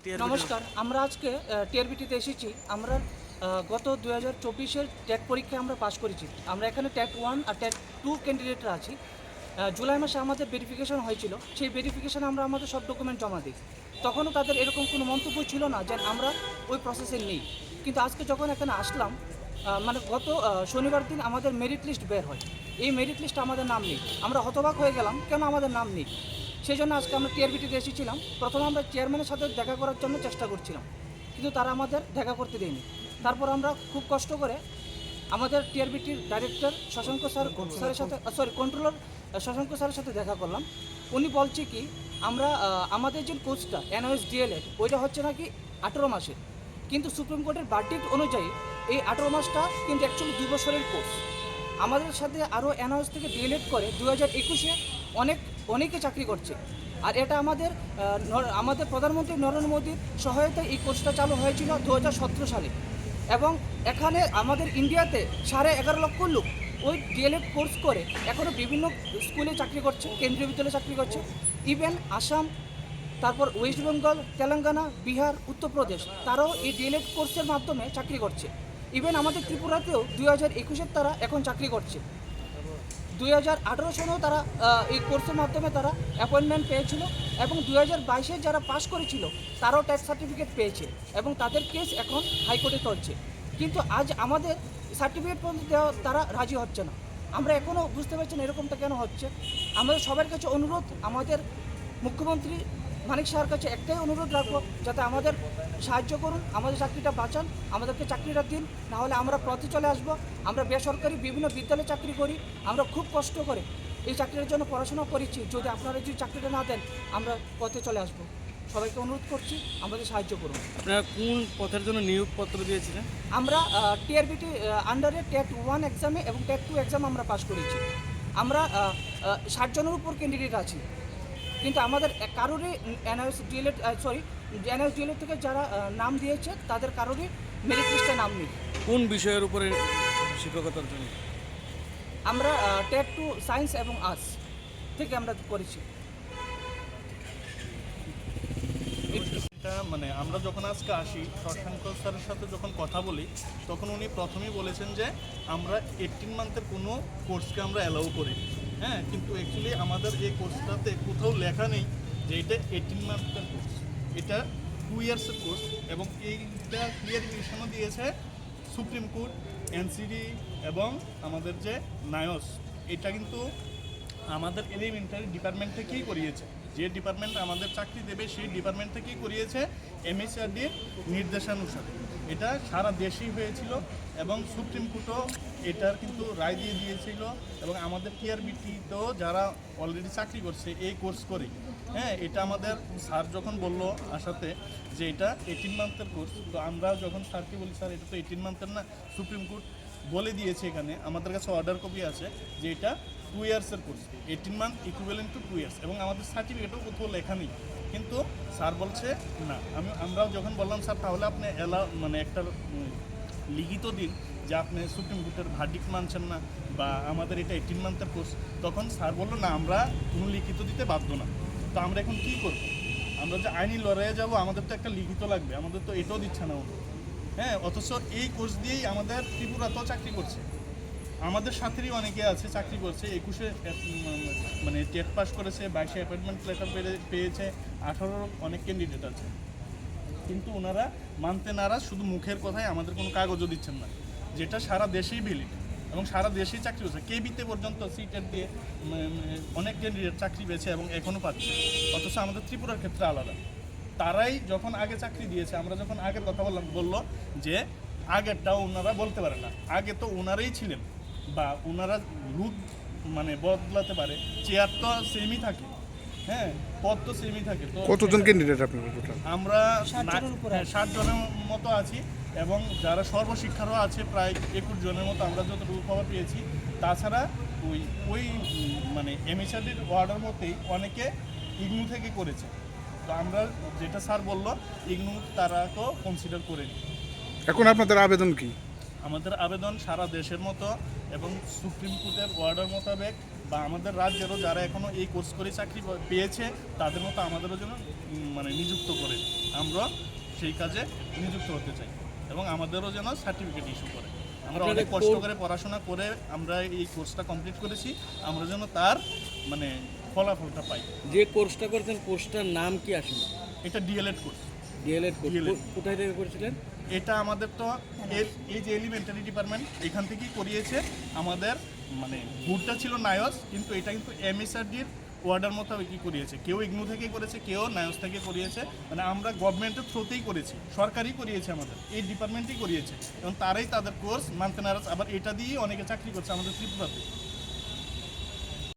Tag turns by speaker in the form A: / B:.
A: নমস্কার, আমরা আজকে টিআরবিটিতে এসেছি। আমরা গত 2024-এর ট্যাট পরীক্ষায় আমরা পাশ করেছি। আমরা এখানে ট্যাট 1 আর ট্যাট 2 ক্যান্ডিডেটরা আছি। জুলাই মাসে আমাদের ভেরিফিকেশন হয়েছিল। সেই ভেরিফিকেশনে আমরা আমাদের সব ডকুমেন্ট জমা দিই। তখনও তাদের এরকম কোনো মন্তব্য ছিল না যে আমরা ওই প্রসেসে নেই। কিন্তু আজকে যখন এখানে আসলাম, মানে গত শনিবার দিন আমাদের মেরিট লিস্ট বের হয়। এই মেরিট লিস্টে আমাদের নাম নেই। আমরা হতবাক হয়ে গেলাম, কেন আমাদের নাম নেই। সেই জন্য আজকে আমরা টিআরবিটিতে এসেছিলাম। প্রথমে আমরা চেয়ারম্যানের সাথে দেখা করার জন্য চেষ্টা করছিলাম, কিন্তু তারা আমাদের দেখা করতে দেয়নি। তারপর আমরা খুব কষ্ট করে আমাদের টিআরবিটির ডাইরেক্টর শশাঙ্ক স্যারের সাথে কন্ট্রোলার শশাঙ্ক স্যারের সাথে দেখা করলাম। উনি বলছে কি, আমরা আমাদের যে কোর্সটা এনওএস ডিএলএড ওইটা হচ্ছে নাকি 18 মাসের, কিন্তু সুপ্রিম কোর্টের ভার্ডিক্ট অনুযায়ী এই 18 মাসটা কিন্তু অ্যাকচুয়ালি 2 বছরের কোর্স। আমাদের সাথে আরও এনওএস থেকে ডিএলএড করে 2021-এ অনেকে চাকরি করছে। আর এটা আমাদের প্রধানমন্ত্রী নরেন্দ্র মোদীর সহায়তায় এই কোর্সটা চালু হয়েছিল 2017 সালে। এবং এখানে আমাদের ইন্ডিয়াতে 11.5 লক্ষ লোক ওই ডিএলএড কোর্স করে এখনও বিভিন্ন স্কুলে চাকরি করছে, কেন্দ্রীয় বিদ্যালয়ে চাকরি করছে। ইভেন আসাম, তারপর ওয়েস্ট বেঙ্গল, তেলেঙ্গানা, বিহার, উত্তরপ্রদেশ, তারাও এই ডিএলএড কোর্সের মাধ্যমে চাকরি করছে। ইভেন আমাদের ত্রিপুরাতেও 2021-এর তারা এখন চাকরি করছে। 2018 সালেও তারা এই কোর্সের মাধ্যমে তারা অ্যাপয়েন্টমেন্ট পেয়েছিল। এবং 2022-এ যারা পাশ করেছিল তারাও ট্যাক্স সার্টিফিকেট পেয়েছে এবং তাদের কেস এখন হাইকোর্টে চলছে। কিন্তু আজ আমাদের সার্টিফিকেট পর্যন্ত দেওয়া তারা রাজি হচ্ছে না। আমরা এখনও বুঝতে পারছি না এরকমটা কেন হচ্ছে। আমাদের সবার কাছে অনুরোধ, আমাদের মুখ্যমন্ত্রী মানিক শাহর কাছে একটাই অনুরোধ রাখবো, যাতে আমাদের সাহায্য করুন, আমাদের চাকরিটা বাঁচান, আমাদেরকে চাকরিটা দিন। নাহলে আমরা পথে চলে আসবো। আমরা বেসরকারি বিভিন্ন বিদ্যালয়ে চাকরি করি, আমরা খুব কষ্ট করে এই চাকরির জন্য পড়াশোনা করেছি। যদি আপনারা যদি চাকরিটা না দেন, আমরা পথে চলে আসবো। সবাইকে অনুরোধ করছি, আমাদের সাহায্য করুন।
B: আপনারা কোন পথের জন্য নিয়োগপত্র দিয়েছিলেন?
A: আমরা টিআরবিটি আন্ডারে ট্যাট 1 এক্সামে এবং ট্যাট 2 এক্সাম আমরা পাস করেছি। আমরা 60 জনের উপর ক্যান্ডিডেট আছি, কিন্তু আমাদের কারোরই এনওএস ডিএলএড থেকে যারা নাম দিয়েছে তাদের কারোরই মেরিট লিস্টে নাম নেই।
B: কোন বিষয়ের উপরে শিক্ষকতার জন্য?
A: আমরা ট্যাট 2 সায়েন্স এবং আর্টস থেকে আমরা করেছি।
C: এটা মানে আমরা যখন আজকে আসি শশাঙ্ক স্যারের সাথে যখন কথা বলি, তখন উনি প্রথমেই বলেছেন যে আমরা 18 মান্থের কোনো কোর্সকে আমরা অ্যালাউ করি। হ্যাঁ, কিন্তু অ্যাকচুয়ালি আমাদের এই কোর্সটাতে কোথাও লেখা নেই যে এটা 18 মান্থের কোর্স, এটা 2 ইয়ার্সের কোর্স। এবং এইটা ক্লিয়ারিফিকেশনও দিয়েছে সুপ্রিম কোর্ট, এনসিডি এবং আমাদের যে নায়স। এটা কিন্তু আমাদের এলিমেন্টারি ডিপার্টমেন্ট থেকেই করিয়েছে। যে ডিপার্টমেন্ট আমাদের চাকরি দেবে সেই ডিপার্টমেন্ট থেকেই করিয়েছে এমএসআরডির নির্দেশানুসারে। এটা সারা দেশেই হয়েছিল এবং সুপ্রিম কোর্টও এটার কিন্তু রায় দিয়ে দিয়েছিল। এবং আমাদের টিআরবিটিতেও যারা অলরেডি চাকরি করছে এই কোর্স করে, হ্যাঁ, এটা আমাদের স্যার যখন বললো আসাতে যে এটা 18 মান্থের কোর্স, তো আমরা যখন স্যারকে বলি স্যার এটা তো 18 মান্থের না, সুপ্রিম কোর্ট বলে দিয়েছে এখানে, আমাদের কাছে অর্ডার কপি আছে যে এটা 2 ইয়ার্সের course, 18 month equivalent to 2 years. এবং আমাদের সার্টিফিকেটও কোথাও লেখা নেই। কিন্তু স্যার বলছে না। আমরাও যখন বললাম স্যার তাহলে আপনি মানে একটা লিখিত দিন যে আপনি সুপ্রিম কোর্টের ভার্ডিক্ট মানছেন না বা আমাদের এটা 18 মান্থের কোর্স, তখন স্যার বললো না আমরা কোনো লিখিত দিতে বাধ্য না। তো আমরা এখন কী করব? আমরা যে আইনি লড়াইয়ে যাব, আমাদের তো একটা লিখিত লাগবে, আমাদের তো এটাও দিচ্ছে না উনি। হ্যাঁ, অথচ এই কোর্স দিয়েই আমাদের ত্রিপুরাতেও চাকরি করছে, আমাদের সাথেই অনেকে আছে চাকরি করছে। 21-এ মানে টেট পাস করেছে, 22-এ অ্যাপয়েন্টমেন্ট লেটার পেয়েছে, 18 অনেক ক্যান্ডিডেট আছে। কিন্তু ওনারা মানতে নারাজ, শুধু মুখের কথায়, আমাদের কোনো কাগজও দিচ্ছেন না, যেটা সারা দেশেই ভ্যালিড এবং সারা দেশেই চাকরি হচ্ছে। কেবিতে পর্যন্ত সিটেট দিয়ে অনেক ক্যান্ডিডেট চাকরি পেয়েছে এবং এখনও পাচ্ছে। অথচ আমাদের ত্রিপুরার ক্ষেত্রে আলাদা। তারাই যখন আগে চাকরি দিয়েছে, আমরা যখন আগের কথা বললো যে আগেরটাও ওনারা বলতে পারে না, আগে তো ওনারাই ছিলেন বা ওনারা রুট মানে বদলাতে পারে, চেয়ার তো সেমই থাকে, হ্যাঁ, পদ তো সেমই থাকে। তো
D: কতজন ক্যান্ডিডেট আপনার?
C: আমরা
A: 60
C: জনের মতো আছি এবং যারা সর্বশিক্ষারও আছে প্রায় 21 জনের মতো আমরা যতটুকু খবর পেয়েছি। তাছাড়া ওই মানে এমএসআরডির অর্ডার মতেই অনেকে ইগনু থেকে করেছে। তো আমরা যেটা স্যার বললো ইগনু তারা তো কনসিডার করেনি।
D: এখন আপনাদের আবেদন কি?
C: আমাদের আবেদন সারা দেশের মতো এবং সুপ্রিম কোর্টের অর্ডার মোতাবেক বা আমাদের রাজ্যেরও যারা এখনও এই কোর্স করে চাকরি পেয়েছে তাদের মতো আমাদেরও যেন মানে নিযুক্ত করে আমরা সেই কাজে নিযুক্ত হতে চাই এবং আমাদেরও যেন সার্টিফিকেট ইস্যু করে। আমরা অনেক কষ্ট করে পড়াশোনা করে আমরা এই কোর্সটা কমপ্লিট করেছি, আমরা যেন তার মানে ফলাফলটা পাই।
B: যে কোর্সটা করেছেন কোর্সটার নাম কি আসলে?
C: এটা D.El.Ed course.
B: D.El.Ed course
C: DLED
B: কোথায় থেকে করেছিলেন?
C: এটা আমাদের তো এই যে এলিমেন্টারি ডিপার্টমেন্ট এখান থেকেই করিয়েছে। আমাদের মানে বুটটা ছিল নায়স, কিন্তু এটা কিন্তু এমএসআরডির অর্ডার মোতাবেকই করিয়েছে। কেউ ইগনু থেকে করেছে, কেউ নায়স থেকে করিয়েছে, মানে আমরা গভর্নমেন্টের থ্রুতেই করেছি, সরকারই করিয়েছে, আমাদের এই ডিপার্টমেন্টই করিয়েছে এবং তারাই তাদের কোর্স মানতে নারাজ। আবার এটা দিয়েই অনেকে চাকরি করছে আমাদের ত্রিপুরাতে।